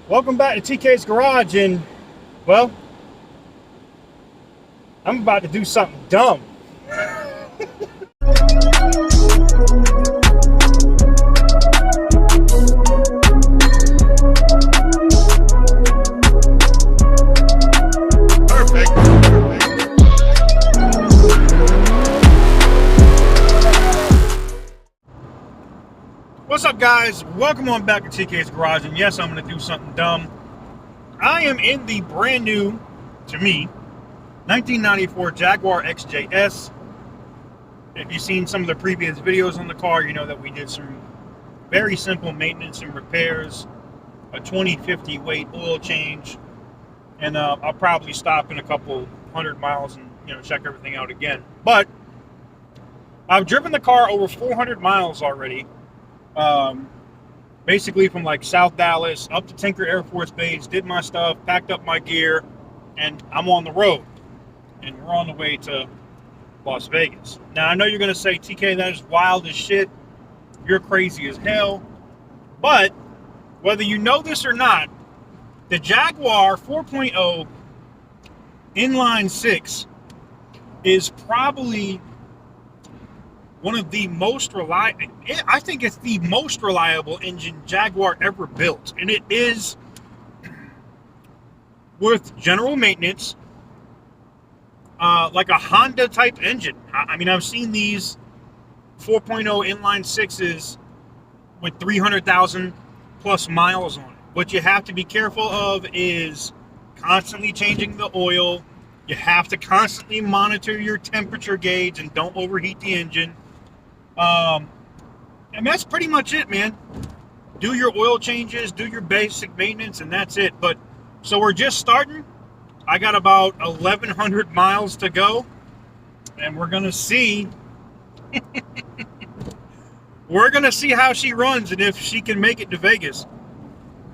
Welcome back to TK's Garage, and well, I'm about to do something dumb. What's up, guys? Welcome on back to TK's Garage, and yes, I'm going to do something dumb. I am in the brand new, to me, 1994 Jaguar Xjs. If you've seen some of the previous videos on the car, you know that we did some very simple maintenance and repairs, a 2050 weight oil change, and I'll probably stop in a couple 100 miles and check everything out again. But I've driven the car over 400 miles already. Basically from like South Dallas up to Tinker Air Force Base, did my stuff, packed up my gear, and I'm on the road. And we're on the way to Las Vegas. Now, I know you're going to say, TK, that is wild as shit. You're crazy as hell. But whether you know this or not, the Jaguar 4.0 inline 6 is probably one of the most reliable, I think it's the most reliable engine Jaguar ever built. And it is, with general maintenance, like a Honda type engine. I mean, I've seen these 4.0 inline 6s with 300,000 plus miles on it. What you have to be careful of is constantly changing the oil. You have to constantly monitor your temperature gauge and don't overheat the engine. And that's pretty much it, man. Do your oil changes, do your basic maintenance, and that's it. But so we're just starting. I got about 1,100 miles to go, and we're gonna see. We're gonna see how she runs and if she can make it to Vegas,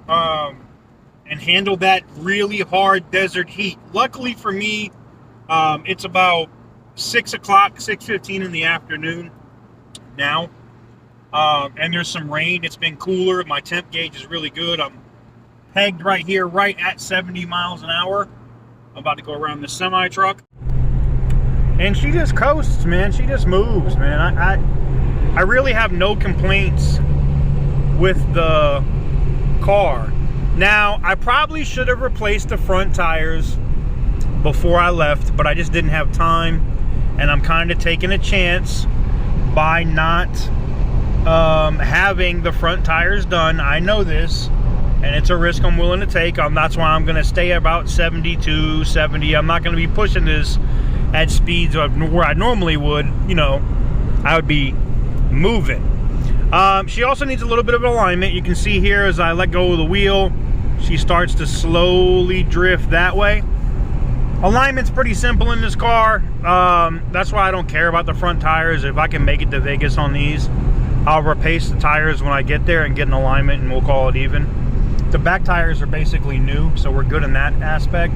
and handle that really hard desert heat. Luckily for me, it's about 6 o'clock, 6:15 in the afternoon now, and there's some rain. It's been cooler. My temp gauge is really good. I'm pegged right here, right at 70 miles an hour. I'm about to go around the semi truck, and she just coasts, man. She just moves, man. I really have no complaints with the car. Now, I probably should have replaced the front tires before I left, but I just didn't have time, and I'm kind of taking a chance by not having the front tires done. I know this, and it's a risk I'm willing to take. That's why I'm going to stay about 72, 70. I'm not going to be pushing this at speeds where I normally would. I would be moving. She also needs a little bit of alignment. You can see here as I let go of the wheel, she starts to slowly drift that way. Alignment's pretty simple in this car. That's why I don't care about the front tires. If I can make it to Vegas on these, I'll replace the tires when I get there and get an alignment, and we'll call it even. The back tires are basically new, so we're good in that aspect.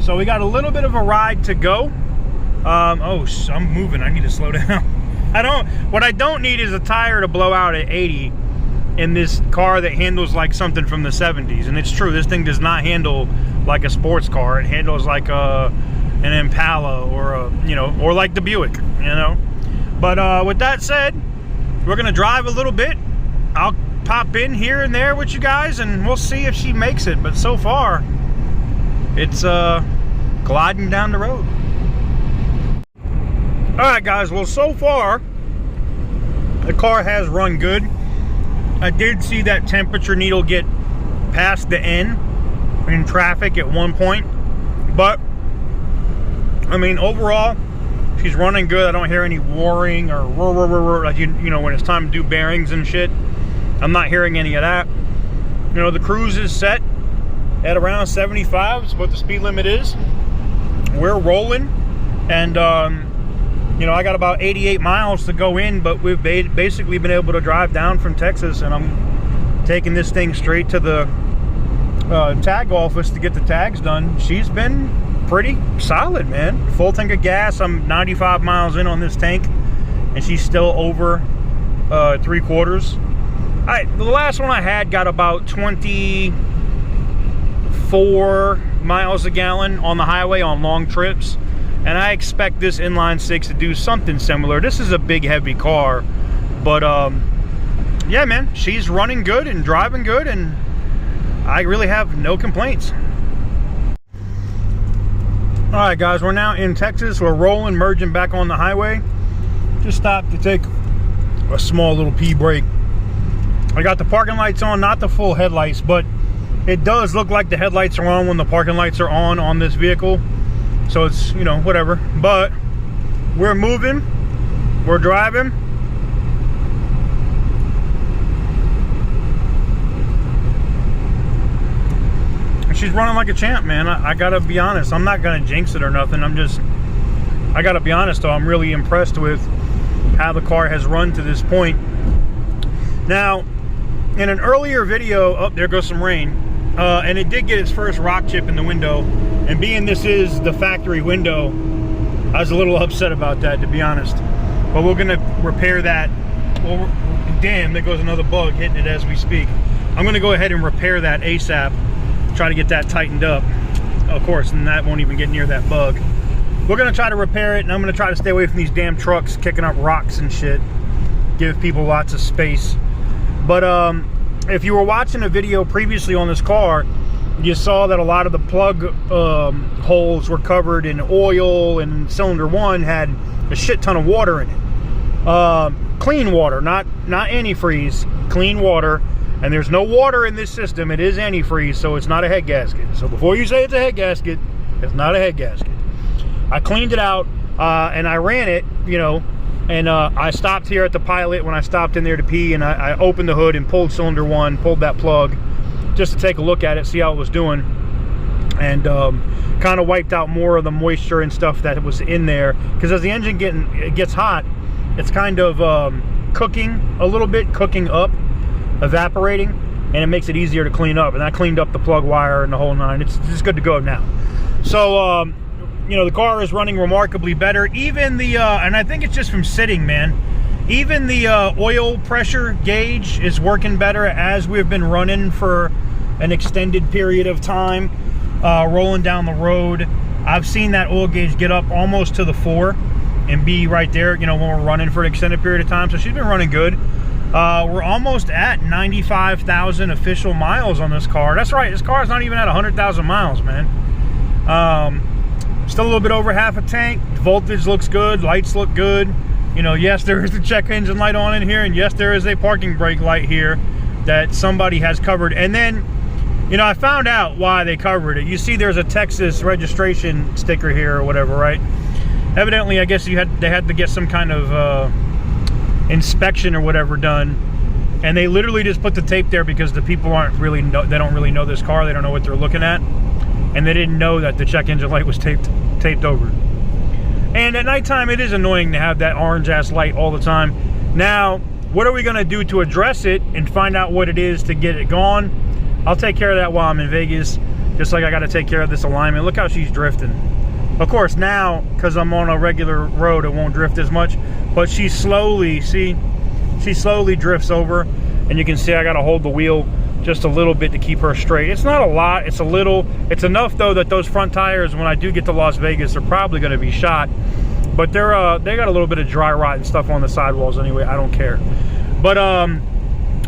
So we got a little bit of a ride to go. Oh, I'm moving. I need to slow down. What I don't need is a tire to blow out at 80 in this car that handles like something from the 70s. And it's true, this thing does not handle like a sports car. It handles like an Impala or or like the Buick, But with that said, we're gonna drive a little bit. I'll pop in here and there with you guys, and we'll see if she makes it. But so far, it's gliding down the road. All right, guys. Well, so far, the car has run good. I did see that temperature needle get past the N in traffic at one point, but I mean, overall, she's running good. I don't hear any whirring or like when it's time to do bearings and shit. I'm not hearing any of that. The cruise is set at around 75 is what the speed limit is. We're rolling, and I got about 88 miles to go in, but we've basically been able to drive down from Texas, and I'm taking this thing straight to the tag office to get the tags done. She's been pretty solid, man. Full tank of gas. I'm 95 miles in on this tank, and she's still over 3/4. The last one I had got about 20, 4 miles a gallon on the highway on long trips. And I expect this inline six to do something similar. This is a big, heavy car, but yeah, man, she's running good and driving good, and I really have no complaints. All right, guys, we're now in Texas. We're rolling, merging back on the highway. Just stopped to take a small little pee break. I got the parking lights on, not the full headlights, but it does look like the headlights are on when the parking lights are on this vehicle. So it's, you know, whatever. But we're moving, we're driving. And she's running like a champ, man. I gotta be honest. I'm not gonna jinx it or nothing. I gotta be honest though, I'm really impressed with how the car has run to this point. Now, in an earlier video, oh, there goes some rain, and it did get its first rock chip in the window. And being this is the factory window, I was a little upset about that, to be honest. But we're gonna repair that. Well, damn, there goes another bug hitting it as we speak. I'm gonna go ahead and repair that ASAP, try to get that tightened up, of course, and that won't even get near that bug. We're gonna try to repair it, and I'm gonna try to stay away from these damn trucks kicking up rocks and shit. Give people lots of space. But if you were watching a video previously on this car, you saw that a lot of the plug holes were covered in oil, and cylinder 1 had a shit ton of water in it. Clean water, not antifreeze, clean water. And there's no water in this system. It is antifreeze, so it's not a head gasket. So before you say it's a head gasket, it's not a head gasket. I cleaned it out, and I ran it, you know, and I stopped here at the pilot when I stopped in there to pee, and I opened the hood and pulled cylinder 1, pulled that plug, just to take a look at it, see how it was doing, and kind of wiped out more of the moisture and stuff that was in there, because as the engine gets hot, it's kind of cooking a little bit, cooking up, evaporating, and it makes it easier to clean up. And I cleaned up the plug wire and the whole nine. It's just good to go now. So you know, the car is running remarkably better. Even the and I think it's just from sitting, man, even the oil pressure gauge is working better as we've been running for an extended period of time, rolling down the road. I've seen that oil gauge get up almost to the 4 and be right there, you know, when we're running for an extended period of time. So she's been running good. We're almost at 95,000 official miles on this car. That's right, this car is not even at 100,000 miles, man. Still a little bit over half a tank. The voltage looks good, lights look good. You know, yes, there is the check engine light on in here, and yes, there is a parking brake light here that somebody has covered. And then, you know, I found out why they covered it. You see there's a Texas registration sticker here or whatever, right? Evidently, I guess they had to get some kind of inspection or whatever done, and they literally just put the tape there because the people they don't really know this car. They don't know what they're looking at, and they didn't know that the check engine light was taped over. And at nighttime, it is annoying to have that orange ass light all the time. Now, what are we going to do to address it and find out what it is to get it gone? I'll take care of that while I'm in Vegas, just like I got to take care of this alignment. Look how she's drifting. Of course, now, because I'm on a regular road, it won't drift as much, but she slowly drifts over, and you can see I got to hold the wheel just a little bit to keep her straight. It's not a lot, it's a little. It's enough, though, that those front tires, when I do get to Las Vegas, are probably going to be shot, but they got a little bit of dry rot and stuff on the sidewalls anyway. I don't care. But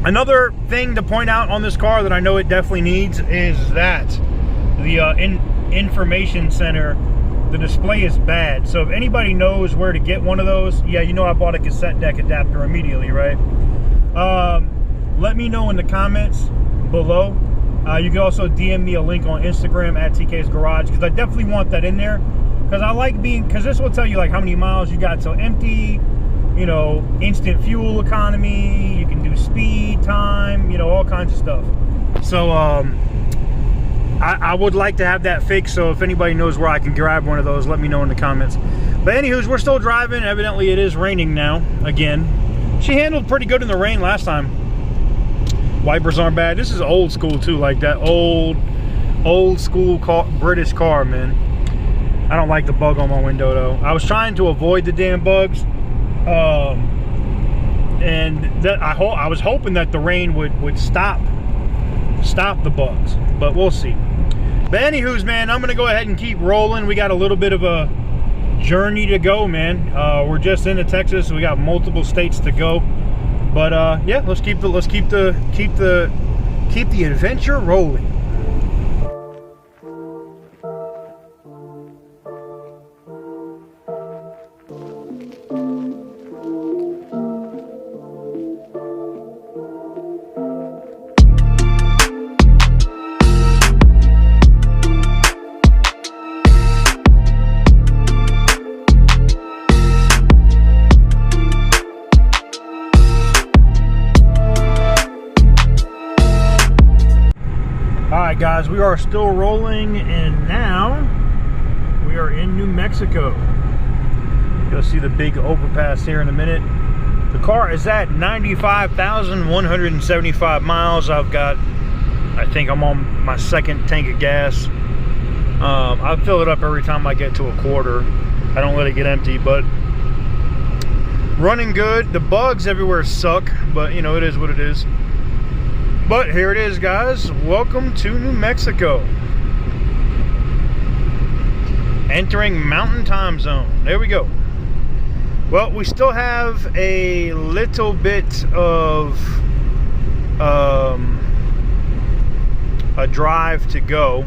another thing to point out on this car that I know it definitely needs is that the information center, the display is bad. So if anybody knows where to get one of those, yeah, you know I bought a cassette deck adapter immediately, right? Let me know in the comments below. You can also DM me a link on Instagram at TK's Garage, because I definitely want that in there, because I like because this will tell you like how many miles you got till empty, you know, instant fuel economy, you can do speed, time, you know, all kinds of stuff. So I would like to have that fixed, so if anybody knows where I can grab one of those, let me know in the comments. But anywho's, we're still driving. Evidently it is raining now again. She handled pretty good in the rain last time. Wipers aren't bad. This is old school too, like that old school British car, man. I don't like the bug on my window though. I was trying to avoid the damn bugs, and that I was hoping that the rain would stop the bugs, but we'll see. But anywho's, man, I'm gonna go ahead and keep rolling. We got a little bit of a journey to go, man. We're just into Texas, so we got multiple states to go. But yeah, let's keep the adventure rolling. Alright guys, we are still rolling, and now we are in New Mexico. You'll see the big overpass here in a minute. The car is at 95,175 miles. I think I'm on my second tank of gas. I fill it up every time I get to a quarter. I don't let it get empty, but running good. The bugs everywhere suck, but you know, it is what it is. But here it is, guys. Welcome to New Mexico. Entering Mountain Time Zone. There we go. Well, we still have a little bit of a drive to go.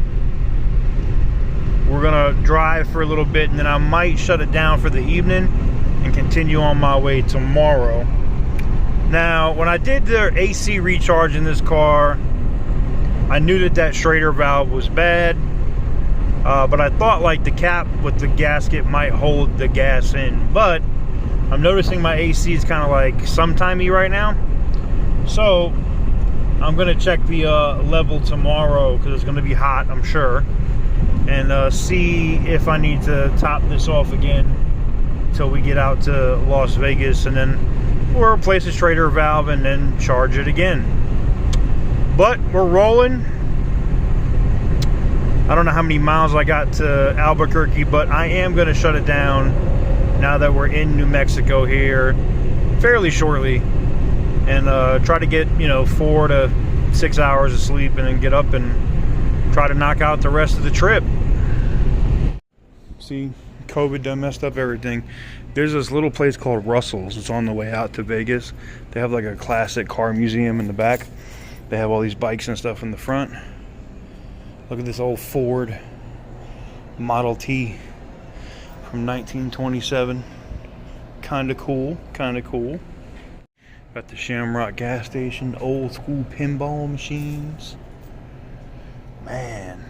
We're gonna drive for a little bit, and then I might shut it down for the evening and continue on my way tomorrow. Now, when I did the AC recharge in this car, I knew that Schrader valve was bad, but I thought like the cap with the gasket might hold the gas in. But I'm noticing my AC is kind of like sometimey right now, so I'm gonna check the level tomorrow because it's gonna be hot, I'm sure, and see if I need to top this off again until we get out to Las Vegas, and then we'll replace the Schrader valve and then charge it again. But we're rolling. I don't know how many miles I got to Albuquerque, but I am going to shut it down now that we're in New Mexico here fairly shortly, and try to get, you know, 4 to 6 hours of sleep, and then get up and try to knock out the rest of the trip. See, COVID done messed up everything. There's this little place called Russell's. It's on the way out to Vegas. They have like a classic car museum in the back. They have all these bikes and stuff in the front. Look at this old Ford Model T from 1927. Kinda cool, kinda cool. Got the Shamrock gas station, old school pinball machines. Man.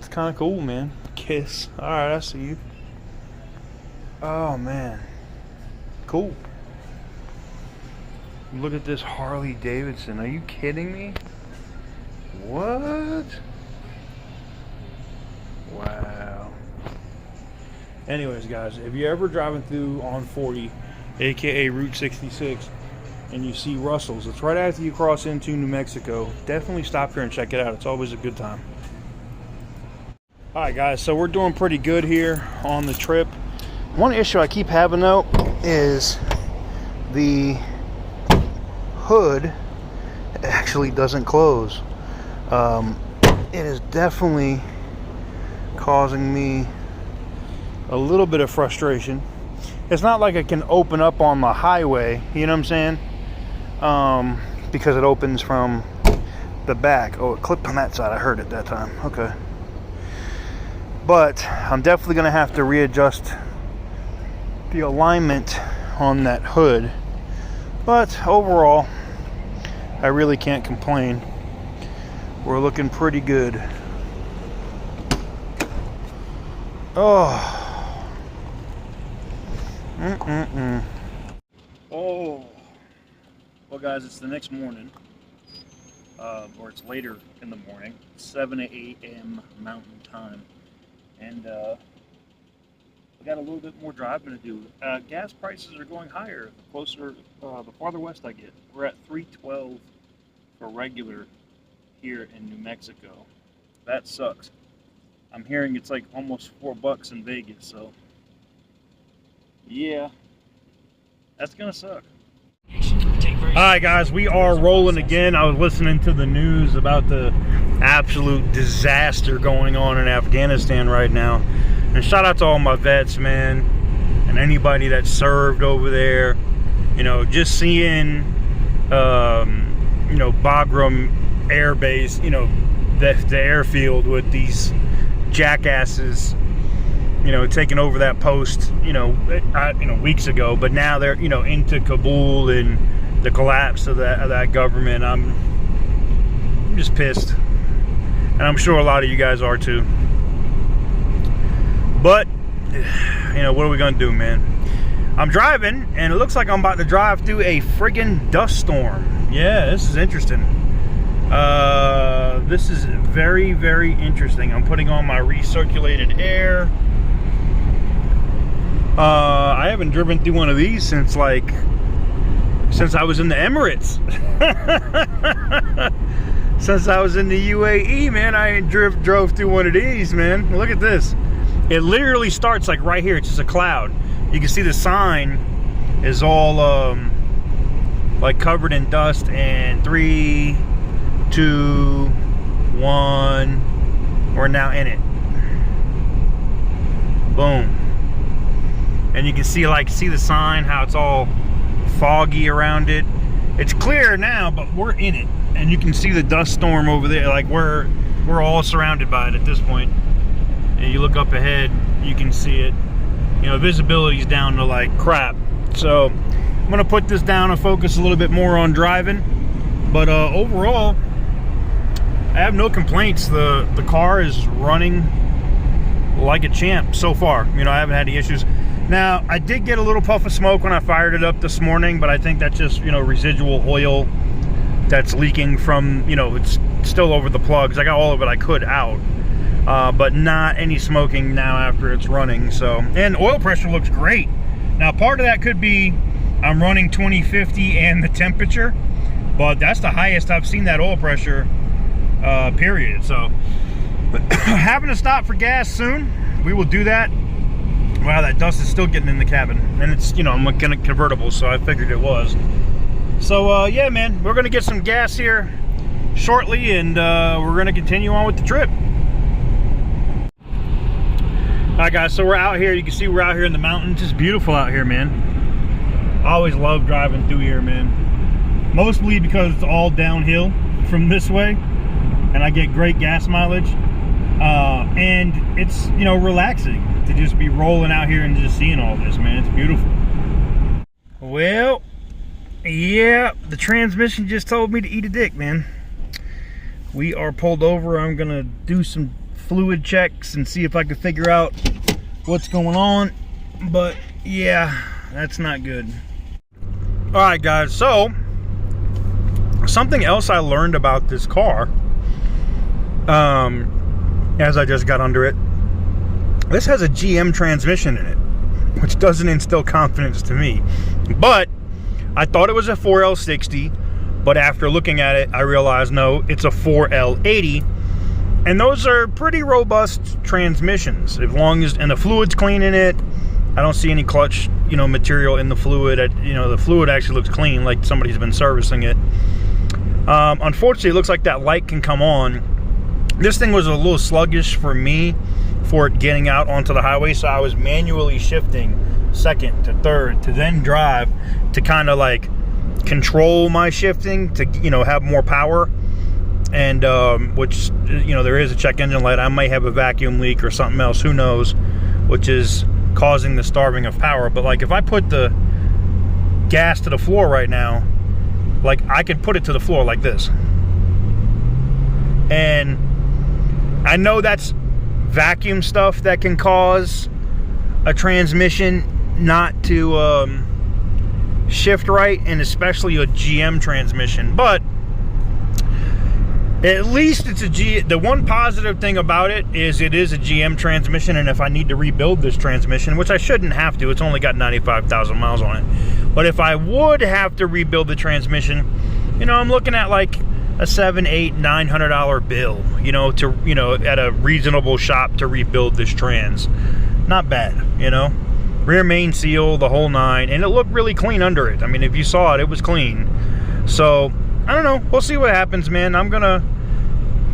It's kinda cool, man. Kiss. Alright, I see you. Oh man, cool. Look at this Harley Davidson. Are you kidding me? What? Wow. Anyways, guys, if you're ever driving through on 40, aka Route 66, and you see Russell's, it's right after you cross into New Mexico. Definitely stop here and check it out. It's always a good time. Alright guys, so we're doing pretty good here on the trip. One issue I keep having though is the hood actually doesn't close. It is definitely causing me a little bit of frustration. It's not like it can open up on the highway, you know what I'm saying? Because it opens from the back. Oh, it clipped on that side. I heard it that time. Okay. But I'm definitely going to have to readjust the alignment on that hood. But overall, I really can't complain. We're looking pretty good. Oh. Oh. Well, guys, it's the next morning. Or it's later in the morning. 7 a.m. Mountain Time. And we got a little bit more driving to do. Gas prices are going higher the closer, the farther west I get. We're at $3.12 for regular here in New Mexico. That sucks. I'm hearing it's like almost $4 in Vegas, so yeah, that's gonna suck. Take Alright guys, we are rolling again. I was listening to the news about the absolute disaster going on in Afghanistan right now. And shout out to all my vets, man, and anybody that served over there. You know, just seeing, you know, Bagram Air Base, you know, the airfield with these jackasses, you know, taking over that post, you know, weeks ago. But now they're, you know, into Kabul and the collapse of that government. I'm just pissed, and I'm sure a lot of you guys are too. But you know, what are we gonna do, man? I'm driving, and it looks like I'm about to drive through a friggin' dust storm. Yeah, this is interesting. This is very, very interesting. I'm putting on my recirculated air. I haven't driven through one of these since I was in the Emirates. Since I was in the UAE, man, I ain't drove through one of these, man. Look at this. It literally starts like right here. It's just a cloud. You can see the sign is all like covered in dust. And 3, 2, 1, we're now in it. Boom. And you can see the sign, how it's all foggy around it. It's clear now, but we're in it, and you can see the dust storm over there. Like we're all surrounded by it at this point. And you look up ahead, you can see it. You know, visibility's down to like crap. So I'm gonna put this down and focus a little bit more on driving. But overall, I have no complaints. The car is running like a champ so far. You know, I haven't had any issues. Now, I did get a little puff of smoke when I fired it up this morning, but I think that's just, you know, residual oil that's leaking from, you know, it's still over the plugs. I got all of it I could out, but not any smoking now after it's running. So, and oil pressure looks great. Now, part of that could be I'm running 2050 and the temperature, but that's the highest I've seen that oil pressure, period. So, having to stop for gas soon. We will do that. Wow, that dust is still getting in the cabin. And it's, you know, I'm looking at convertible, so I figured it was. So, yeah, man, we're going to get some gas here shortly, and we're going to continue on with the trip. Alright, guys, so we're out here. You can see we're out here in the mountains. It's beautiful out here, man. I always love driving through here, man. Mostly because it's all downhill from this way, and I get great gas mileage. And it's, you know, relaxing to just be rolling out here and just seeing all this, man. It's beautiful. Well, yeah, the transmission just told me to eat a dick, man. We are pulled over. I'm gonna do some fluid checks and see if I can figure out what's going on. But yeah, that's not good. All right, guys, so something else I learned about this car, as I just got under it, this has a GM transmission in it, which doesn't instill confidence to me. But I thought it was a 4L60, but after looking at it, I realized no, it's a 4L80, and those are pretty robust transmissions. As long as, and the fluid's clean in it. I don't see any clutch, you know, material in the fluid. You know, the fluid actually looks clean, like somebody's been servicing it. Unfortunately, it looks like that light can come on. This thing was a little sluggish for me for it getting out onto the highway, so I was manually shifting second to third to then drive to kind of like control my shifting to, you know, have more power. And which, you know, there is a check engine light. I may have a vacuum leak or something else, who knows, which is causing the starving of power. But like if I put the gas to the floor right now, like I can put it to the floor like this, and I know that's vacuum stuff that can cause a transmission not to shift right, and especially a GM transmission. But at least it's the one positive thing about it is a GM transmission, and if I need to rebuild this transmission, which I shouldn't have to, it's only got 95,000 miles on it. But if I would have to rebuild the transmission, you know, I'm looking at like a $700, $800, $900 bill, you know, to, you know, at a reasonable shop to rebuild this trans. Not bad, you know. Rear main seal, the whole nine, and it looked really clean under it. I mean, if you saw it, it was clean. So I don't know, we'll see what happens, man. I'm gonna,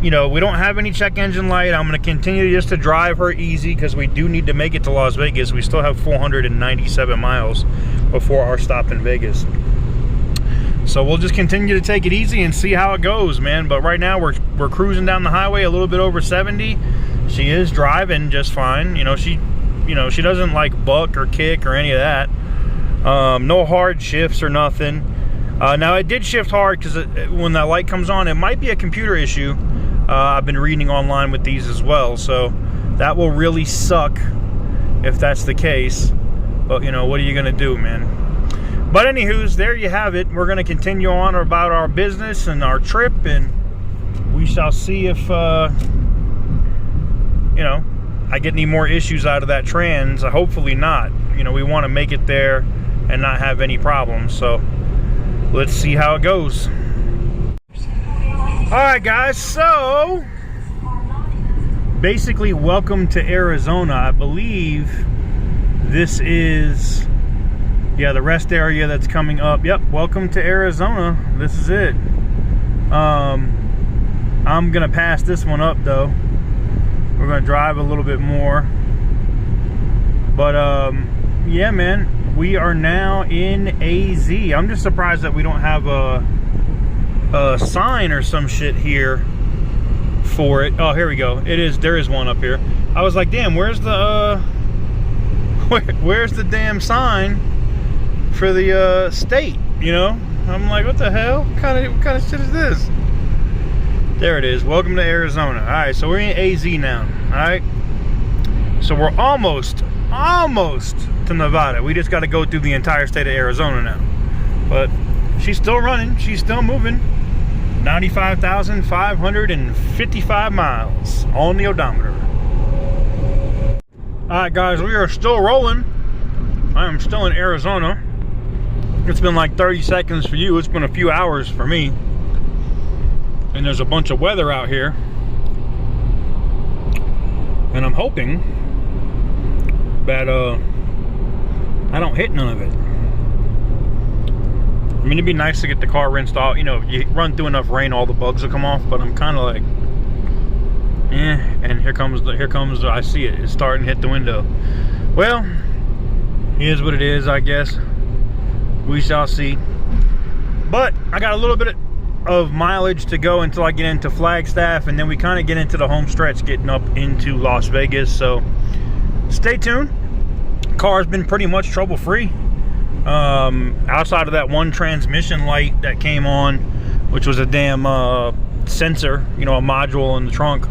you know, we don't have any check engine light. I'm gonna continue just to drive her easy because we do need to make it to Las Vegas. We still have 497 miles before our stop in Vegas. So we'll just continue to take it easy and see how it goes, man. But right now we're cruising down the highway a little bit over 70. She is driving just fine. You know, she doesn't like buck or kick or any of that. No hard shifts or nothing. Now it did shift hard because when that light comes on, it might be a computer issue. I've been reading online with these as well, so that will really suck if that's the case. But you know, what are you gonna do, man? But anywho's, there you have it. We're gonna continue on about our business and our trip, and we shall see if you know, I get any more issues out of that trans. Hopefully not. You know, we want to make it there and not have any problems. So let's see how it goes. All right, guys. So basically, welcome to Arizona. I believe this is, yeah, the rest area that's coming up. Yep, welcome to Arizona. This is it. I'm gonna pass this one up though. We're gonna drive a little bit more. But yeah, man, we are now in AZ. I'm just surprised that we don't have a sign or some shit here for it. Oh, here we go. There is one up here. I was like, damn, where's the where's the damn sign for the state, you know? I'm like, what the hell? What kind of shit is this? There it is. Welcome to Arizona. All right, so we're in AZ now. All right, so we're almost to Nevada. We just got to go through the entire state of Arizona now. But she's still running. She's still moving. 95,555 miles on the odometer. All right, guys, we are still rolling. I am still in Arizona. It's been like 30 seconds for you. It's been a few hours for me. And there's a bunch of weather out here. And I'm hoping that I don't hit none of it. I mean, it'd be nice to get the car rinsed off. You know, you run through enough rain, all the bugs will come off. But I'm kind of like, and here comes I see it. It's starting to hit the window. Well, here's what it is, I guess. We shall see. But I got a little bit of mileage to go until I get into Flagstaff, and then we kind of get into the home stretch getting up into Las Vegas. So stay tuned. Car's been pretty much trouble-free. Outside of that one transmission light that came on, which was a damn sensor, you know, a module in the trunk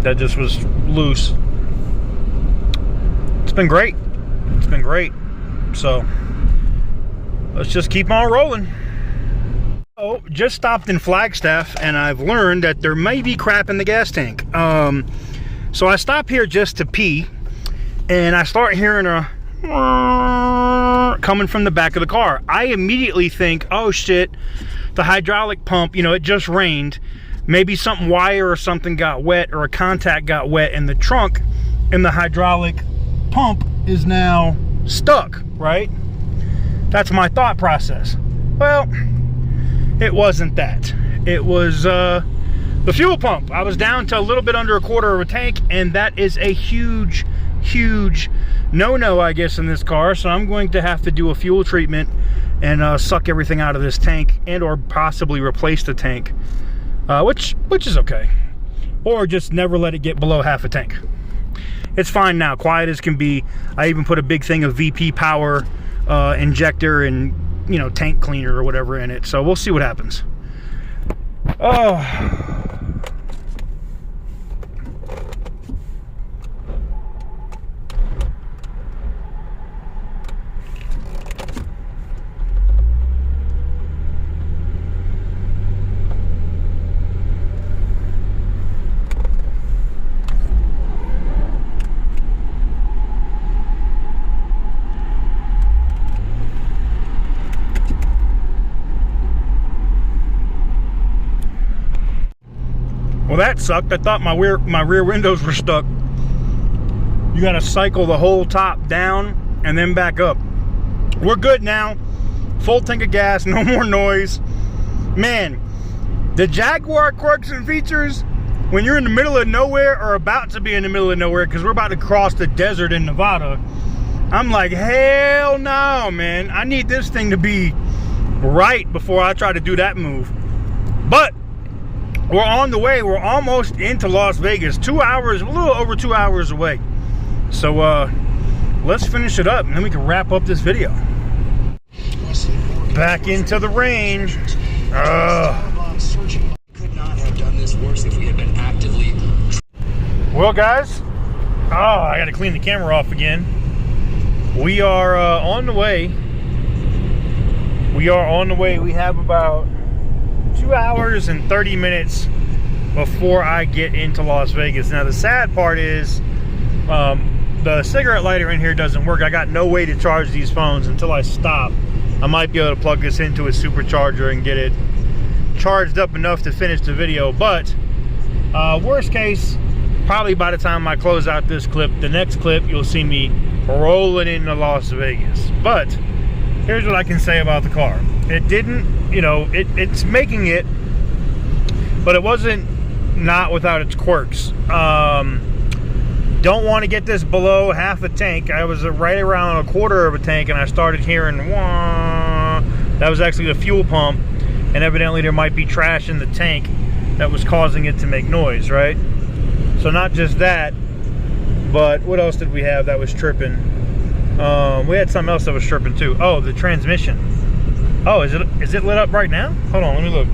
that just was loose. It's been great. It's been great. So let's just keep on rolling. Oh, just stopped in Flagstaff, and I've learned that there may be crap in the gas tank. So I stop here just to pee, and I start hearing a coming from the back of the car. I immediately think, oh shit, the hydraulic pump, you know, it just rained. Maybe something wire or something got wet, or a contact got wet in the trunk, and the hydraulic pump is now stuck, right? That's my thought process. Well, it wasn't that. It was the fuel pump. I was down to a little bit under a quarter of a tank, and that is a huge no-no, I guess, in this car. So I'm going to have to do a fuel treatment and suck everything out of this tank, and or possibly replace the tank, which is okay, or just never let it get below half a tank. It's fine now, quiet as can be. I even put a big thing of VP power injector and, you know, tank cleaner or whatever in it. So we'll see what happens. Oh. Well, that sucked. I thought my rear windows were stuck. You got to cycle the whole top down and then back up. We're good now. full tank of gas, no more noise. Man, the Jaguar quirks and features when you're in the middle of nowhere or about to be in the middle of nowhere, because we're about to cross the desert in Nevada. I'm like, hell no, man. I need this thing to be right before I try to do that move. But we're on the way. We're almost into Las Vegas. 2 hours, a little over 2 hours away. So let's finish it up and then we can wrap up this video. Back into the rain. Could not have done this worse if we had been actively. Well, guys, I got to clean the camera off again. We are on the way. We are on the way. We have about 2 hours and 30 minutes before I get into Las Vegas. Now, the sad part is the cigarette lighter in here doesn't work. I got no way to charge these phones until I stop. I might be able to plug this into a supercharger and get it charged up enough to finish the video. But worst case, probably by the time I close out this clip, the next clip, you'll see me rolling into Las Vegas. But here's what I can say about the car. It didn't, you know, it's making it, but it wasn't not without its quirks. Don't want to get this below half a tank. I was right around a quarter of a tank and I started hearing wah. That was actually the fuel pump, and evidently there might be trash in the tank that was causing it to make noise, right? So not just that, but what else did we have that was tripping? We had something else that was tripping too. Oh, the transmission. Oh, is it lit up right now? Hold on, let me look.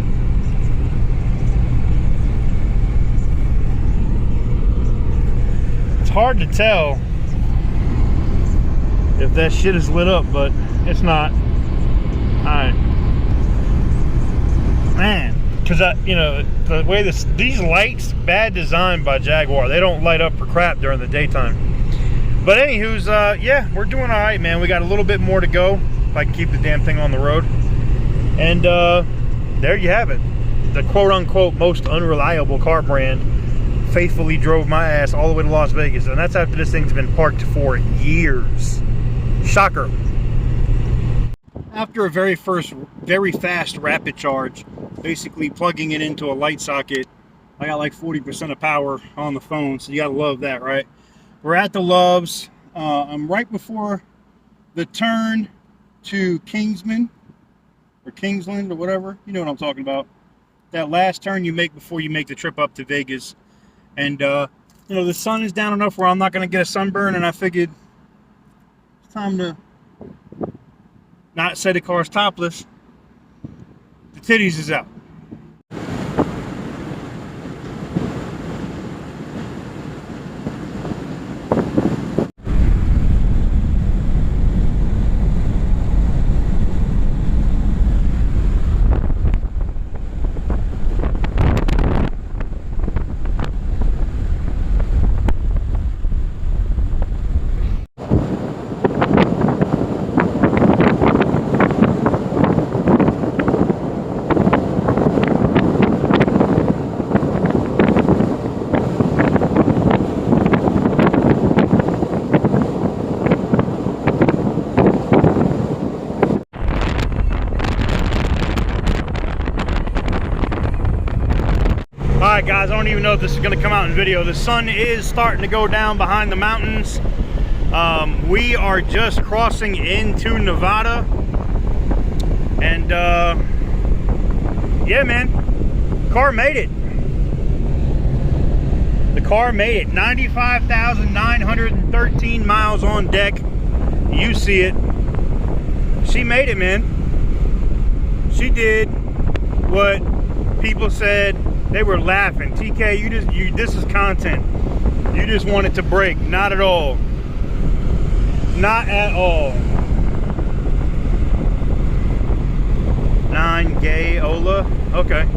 It's hard to tell if that shit is lit up, but it's not. Alright. Man, because you know, the way these lights, bad design by Jaguar. They don't light up for crap during the daytime. But anywho's, yeah, we're doing all right, man. We got a little bit more to go if I can keep the damn thing on the road. And there you have it. The quote-unquote most unreliable car brand faithfully drove my ass all the way to Las Vegas. And that's after this thing's been parked for years. Shocker. After a very fast rapid charge, basically plugging it into a light socket, I got like 40% of power on the phone, so you gotta love that, right? We're at the Loves. I'm right before the turn to Kingsman or Kingsland or whatever. You know what I'm talking about. That last turn you make before you make the trip up to Vegas. And you know, the sun is down enough where I'm not gonna get a sunburn, and I figured it's time to not say the car's topless. The titties is out. Alright guys, I don't even know if this is going to come out in video. The sun is starting to go down behind the mountains. We are just crossing into Nevada. And yeah, man, car made it. The car made it. 95,913 miles on deck. You see it. She made it, man. She did what people said. They were laughing. TK, this is content. You just want it to break. Not at all. Not at all. 9 gay Ola. Okay.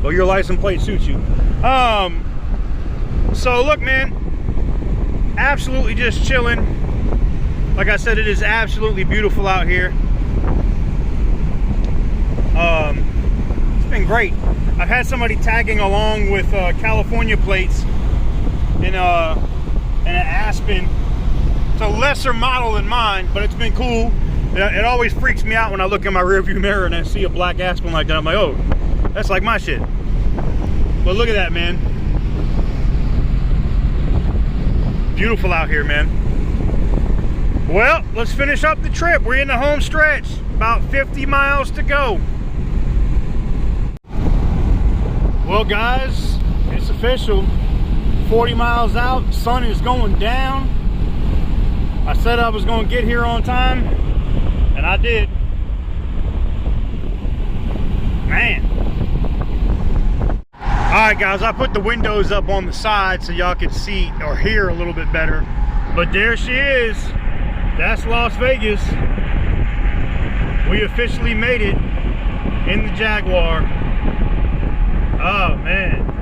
Well, your license plate suits you. So look, man. Absolutely just chilling. Like I said, it is absolutely beautiful out here. It's been great. I've had somebody tagging along with California plates in an Aspen. It's a lesser model than mine, but it's been cool. It always freaks me out when I look in my rearview mirror and I see a black Aspen like that. I'm like, oh, that's like my shit. But look at that, man. Beautiful out here, man. Well, let's finish up the trip. We're in the home stretch. About 50 miles to go. Well, guys, it's official. 40 miles out, sun is going down. I said I was going to get here on time, and I did. Man. Alright guys, I put the windows up on the side so y'all can see or hear a little bit better. But there she is. That's Las Vegas. We officially made it in the Jaguar. Oh man.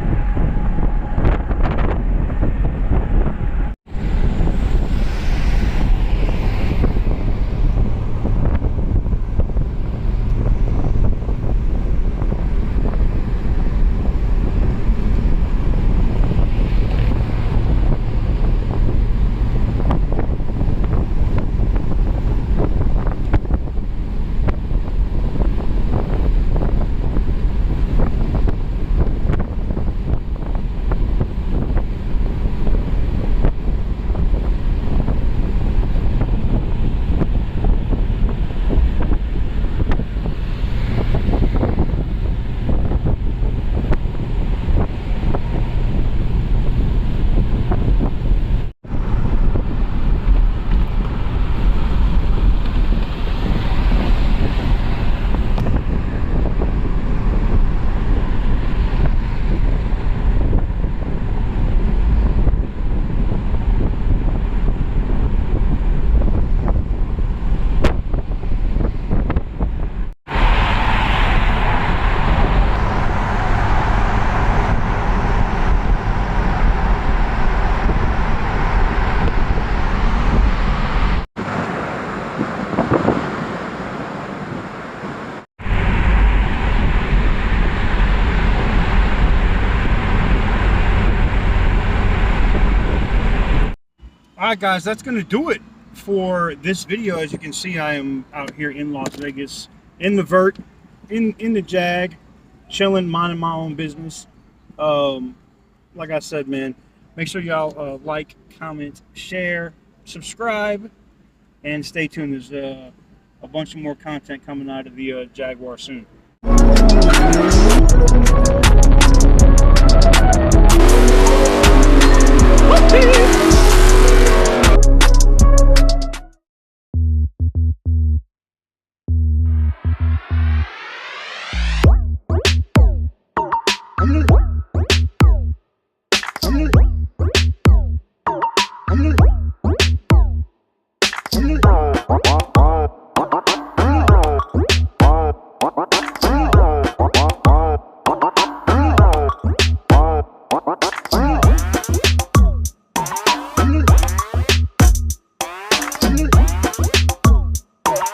Alright guys, that's going to do it for this video. As you can see, I am out here in Las Vegas, in the vert, in the Jag, chilling, minding my own business. Like I said, man, make sure y'all like, comment, share, subscribe, and stay tuned. There's a bunch of more content coming out of the Jaguar soon.